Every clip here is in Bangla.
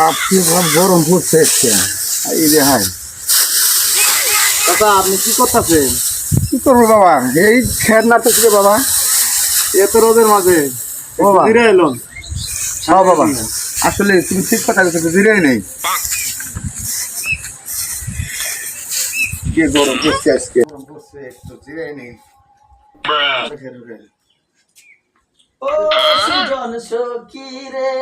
আপনি গরম পড়ছে আজকে। এই যে হাই কাকা আপনি কি করতেছেন? কি করবো বাবা, এই খেয়ার নাটক বাবা। এত রোদের মাঝে বাবা ফিরে এলাম। হ্যাঁ বাবা, আসলে তুমি ঠিক কথা বলছো, জিরাই নেই। কি গরম পড়ছে আজকে, গরম পড়ছে, একটু জিরাই নেই। ও সুজন সখী রে,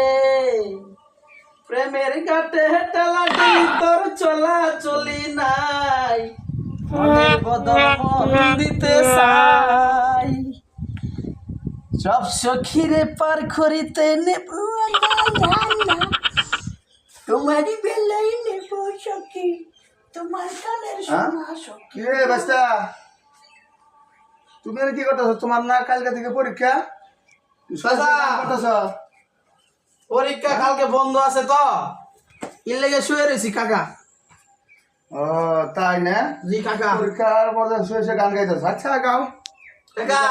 প্রেমের ঘাটে হেটালা গেলি তোর চলা চলি নাই, মনের বদল মন দিতে চাই, সব সখীরে পার করিতে নেব তোমারই বেলাই নেব সখী, তোমার কানের সোনা সখী। কি রে বাস্তা, তুমি আর কি করতেছো? তোমার না কালকে থেকে পরীক্ষা? করতেছ? পরীক্ষা কালকে বন্ধ আছে তো, এর লেগে শুয়ে রয়েছি কাকা। ও তাই না? জি কাকা। পরীক্ষার মধ্যে শুয়ে গান গাইতেছ? আচ্ছা গাও। কাকা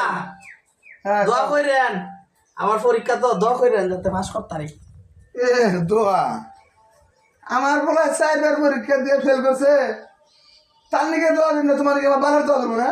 হ্যাঁ দোয়া কইরেন, আমার পরীক্ষা তো দোয়া কইরেন যাতে পাস করতে পারি। এ দোয়া, আমার বলা 4বার পরীক্ষা দিয়ে ফেল করছে, তার নিকে দোয়া দিন না, তোমার কি আমার বাবার দোয়া দেবো না?